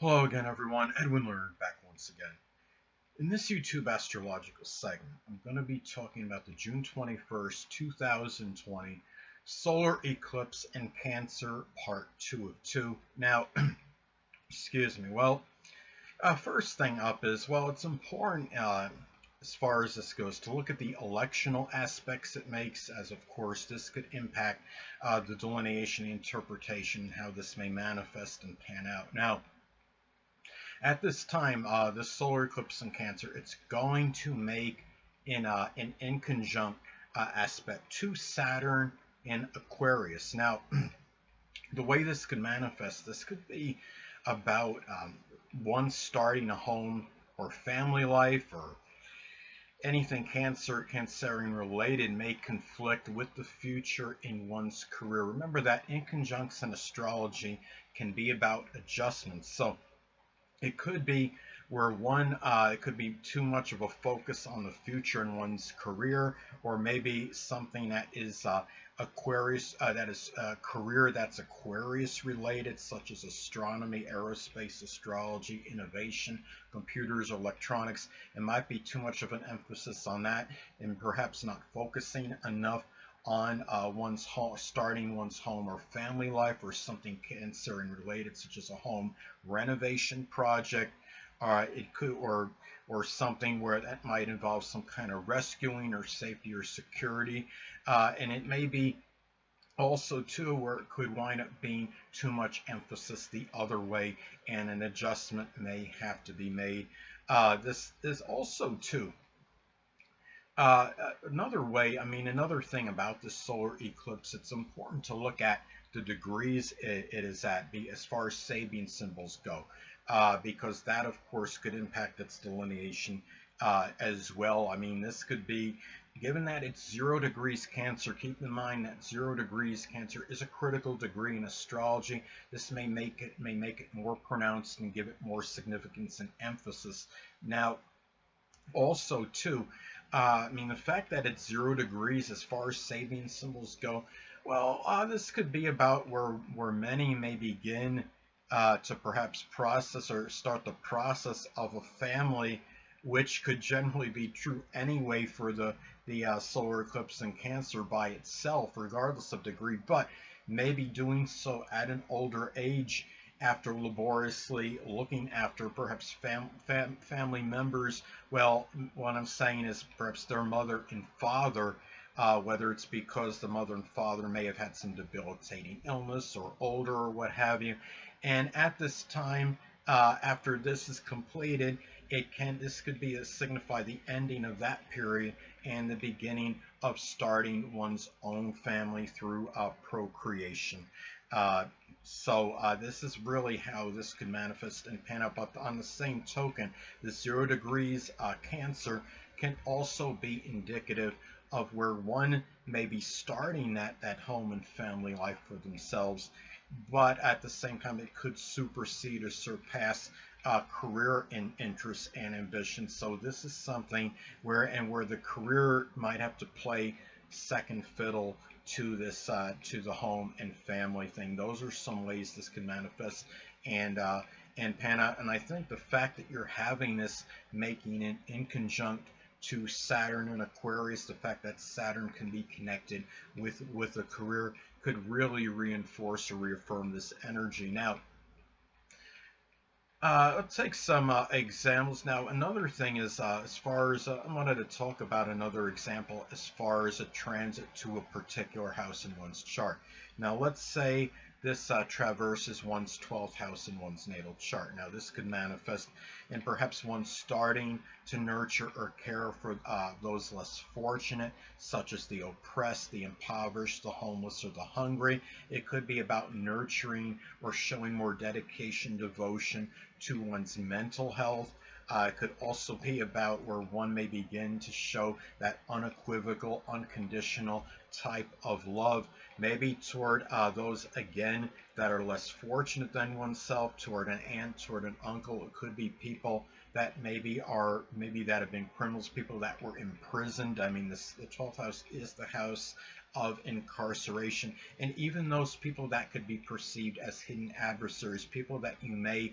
Hello again, everyone. Edwin Learnard back once again. In this YouTube astrological segment, I'm going to be talking about the June 21st, 2020 solar eclipse in Cancer, part 2 of 2. Now, excuse me. First thing up is, it's important as far as this goes to look at the electional aspects it makes, as of course this could impact the delineation, the interpretation, how this may manifest and pan out. Now, at this time, this solar eclipse in Cancer, it's going to make an in conjunct aspect to Saturn in Aquarius. Now, the way this could manifest, this could be about one starting a home or family life or anything Cancerian related may conflict with the future in one's career. Remember that in conjunction astrology can be about adjustments. So it could be where it could be too much of a focus on the future in one's career, or maybe something that is Aquarius, that is a career that's Aquarius related, such as astronomy, aerospace, astrology, innovation, computers, electronics. It might be too much of an emphasis on that, and perhaps not focusing enough on starting one's home or family life, or something Cancerian related, such as a home renovation project. It could, or something where that might involve some kind of rescuing or safety or security, and it may be also too where it could wind up being too much emphasis the other way, and an adjustment may have to be made. This is also too another thing about this solar eclipse, it's important to look at the degrees it is at, as far as Sabian symbols go, because that, of course, could impact its delineation as well. I mean, this could be, given that it's 0 degrees Cancer, keep in mind that 0 degrees Cancer is a critical degree in astrology. This may make it more pronounced and give it more significance and emphasis. Now, also too, the fact that it's 0 degrees as far as Sabian symbols go, this could be about where many may begin to perhaps process or start the process of a family, which could generally be true anyway for the solar eclipse in Cancer by itself, regardless of degree, but maybe doing so at an older age, after laboriously looking after perhaps family members. Well, what I'm saying is perhaps their mother and father, whether it's because the mother and father may have had some debilitating illness or older or what have you. And at this time, after this is completed, this could be signify the ending of that period and the beginning of starting one's own family through procreation. This is really how this could manifest and pan out. But on the same token, the 0 degrees Cancer can also be indicative of where one may be starting that home and family life for themselves, but at the same time it could supersede or surpass career and interests and ambitions. So this is something where the career might have to play second fiddle to this to the home and family thing. Those are some ways this can manifest and pan out. And I think the fact that you're having this making it in conjunct to Saturn and Aquarius, the fact that Saturn can be connected with a career, could really reinforce or reaffirm this energy. Now, let's take some examples. Now, another thing is, as far as I wanted to talk about another example as far as a transit to a particular house in one's chart. Now, let's say this traverses one's 12th house in one's natal chart. Now, this could manifest in perhaps one starting to nurture or care for those less fortunate, such as the oppressed, the impoverished, the homeless, or the hungry. It could be about nurturing or showing more dedication, devotion to one's mental health. It could also be about where one may begin to show that unequivocal, unconditional type of love, maybe toward those, again, that are less fortunate than oneself, toward an aunt, toward an uncle. It could be people that maybe that have been criminals, people that were imprisoned. I mean, the 12th house is the house of incarceration, and even those people that could be perceived as hidden adversaries, people that you may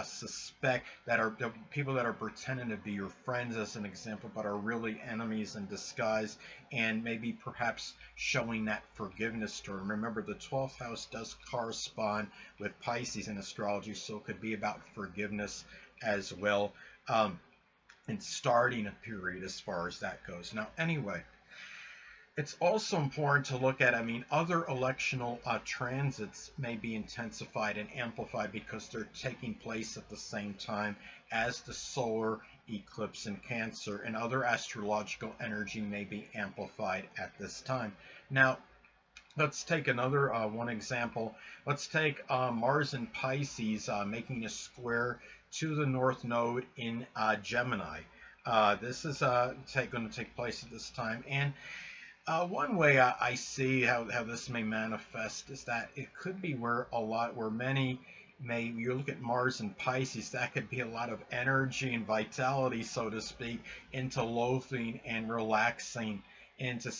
suspect that are the people that are pretending to be your friends, as an example, but are really enemies in disguise, and maybe perhaps showing that forgiveness to them. Remember, the 12th house does correspond with Pisces in astrology, so it could be about forgiveness as well. And starting a period as far as that goes. Now, anyway, it's also important to look at, I mean, other electional transits may be intensified and amplified because they're taking place at the same time as the solar eclipse in Cancer, and other astrological energy may be amplified at this time. Now, let's take another one example. Let's take Mars in Pisces making a square to the North Node in Gemini. This is going to take place at this time. And one way I see how this may manifest is that it could be where many you look at Mars and Pisces, that could be a lot of energy and vitality, so to speak, into loathing and relaxing, into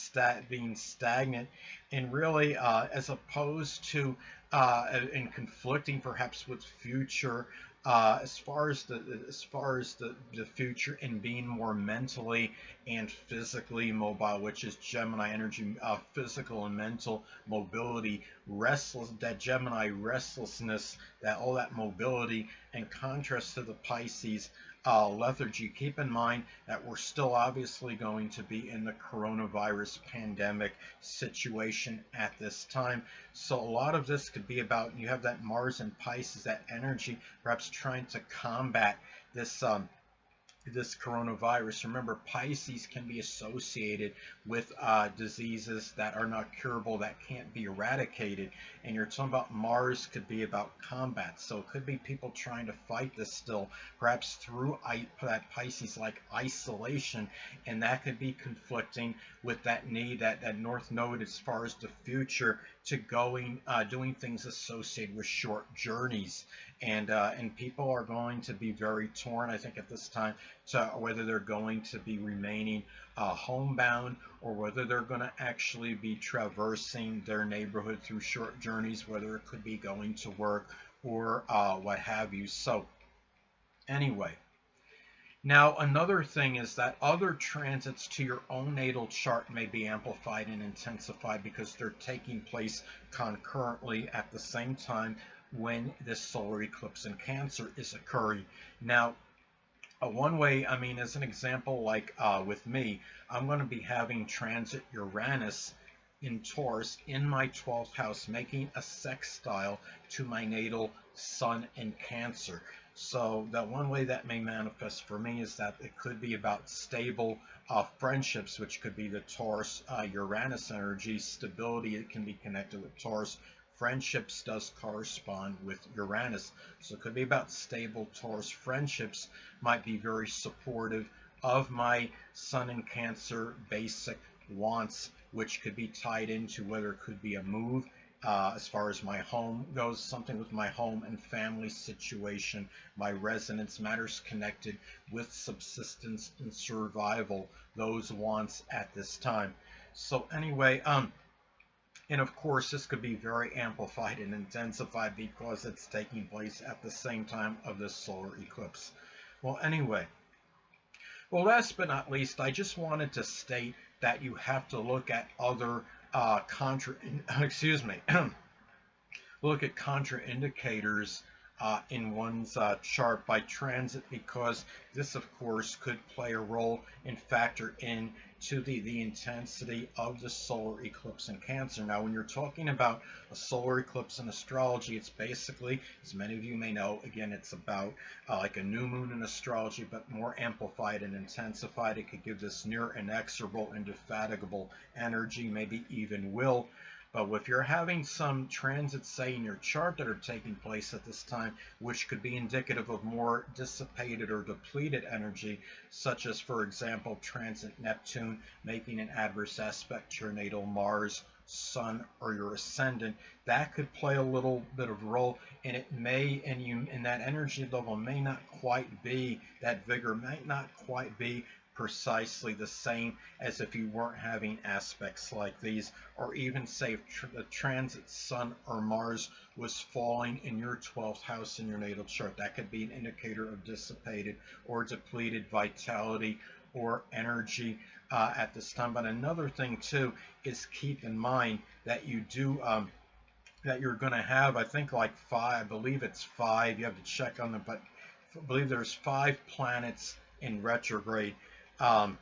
being stagnant, and really as opposed to and conflicting perhaps with future, as far as the future, and being more mentally and physically mobile, which is Gemini energy, physical and mental mobility, that Gemini restlessness, that all that mobility, in contrast to the Pisces lethargy. Keep in mind that we're still obviously going to be in the coronavirus pandemic situation at this time. So a lot of this could be about, you have that Mars and Pisces, that energy, perhaps trying to combat this coronavirus. Remember, Pisces can be associated with diseases that are not curable, that can't be eradicated. And you're talking about Mars could be about combat. So it could be people trying to fight this still, perhaps through that Pisces-like isolation. And that could be conflicting with that need, that North Node as far as the future, to doing things associated with short journeys. And people are going to be very torn, I think, at this time, to whether they're going to be remaining homebound, or whether they're going to actually be traversing their neighborhood through short journeys, whether it could be going to work or what have you. So anyway, now another thing is that other transits to your own natal chart may be amplified and intensified because they're taking place concurrently at the same time when this solar eclipse in Cancer is occurring. Now, one way, I mean, as an example, like with me, I'm going to be having transit Uranus in Taurus in my 12th house, making a sextile to my natal Sun in Cancer. So that one way that may manifest for me is that it could be about stable friendships, which could be the Taurus Uranus energy. Stability, it can be connected with Taurus. Friendships does correspond with Uranus. So it could be about stable Taurus friendships, might be very supportive of my Sun in Cancer basic wants, which could be tied into whether it could be a move, as far as my home goes, something with my home and family situation, my residence, matters connected with subsistence and survival, those wants at this time. So anyway, and of course, this could be very amplified and intensified because it's taking place at the same time of this solar eclipse. Well, anyway, last but not least, I just wanted to state that you have to look at other look at contraindicators in one's chart by transit, because this, of course, could play a role and factor in to the intensity of the solar eclipse in Cancer. Now, when you're talking about a solar eclipse in astrology, it's basically, as many of you may know, again, it's about like a new moon in astrology, but more amplified and intensified. It could give this near inexorable, indefatigable energy, maybe even will. But if you're having some transits, say, in your chart that are taking place at this time, which could be indicative of more dissipated or depleted energy, such as, for example, transit Neptune making an adverse aspect to your natal Mars, Sun, or your ascendant, that could play a little bit of role, and it may, and that energy level may not quite be, that vigor might not quite be precisely the same as if you weren't having aspects like these, or even say if the transit Sun or Mars was falling in your 12th house in your natal chart. That could be an indicator of dissipated or depleted vitality or energy at this time. But another thing too is keep in mind that you do that you're going to have, I think, like five. I believe it's five. You have to check on them, but I believe there's 5 planets in retrograde um,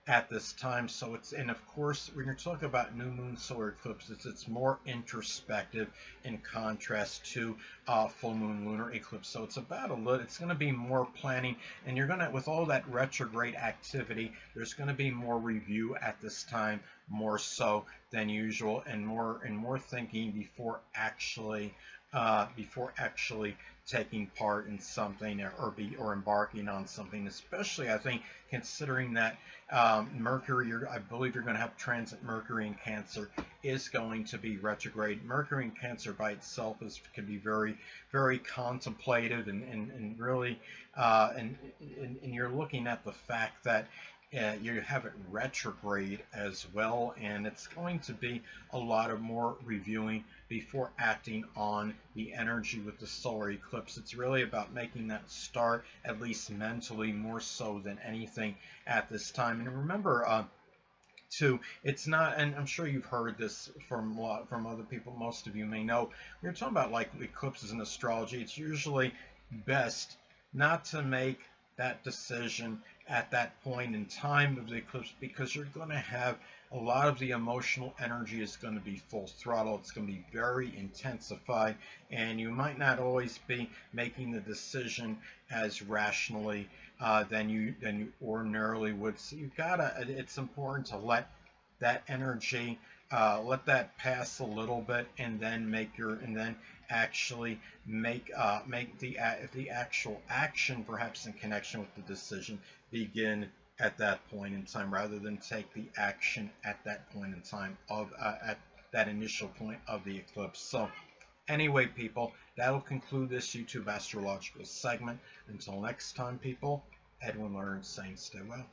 at this time. So it's, and of course, when you're talking about new moon solar eclipses, it's more introspective in contrast to full moon lunar eclipse. So it's about a little, it's going to be more planning, and you're going to, with all that retrograde activity, there's going to be more review at this time, more so than usual, and more thinking before actually taking part in something, or embarking on something, especially I think considering that Mercury, I believe you're going to have transit Mercury in Cancer, is going to be retrograde. Mercury in Cancer by itself can be very, very contemplative, and really, and you're looking at the fact that you have it retrograde as well, and it's going to be a lot of more reviewing before acting on the energy with the solar eclipse. It's really about making that start, at least mentally, more so than anything at this time. And remember, too, it's not, and I'm sure you've heard this from other people, most of you may know, we're talking about like eclipses in astrology. It's usually best not to make that decision at that point in time of the eclipse, because you're going to have a lot of the emotional energy is going to be full throttle. It's going to be very intensified, and you might not always be making the decision as rationally than you ordinarily would. So you gotta. It's important to let that energy, let that pass a little bit, and then actually make the actual action, perhaps in connection with the decision, begin at that point in time, rather than take the action at that point in time of at that initial point of the eclipse. So anyway, people, that'll conclude this YouTube astrological segment. Until next time, people, Edwin Learnard saying stay well.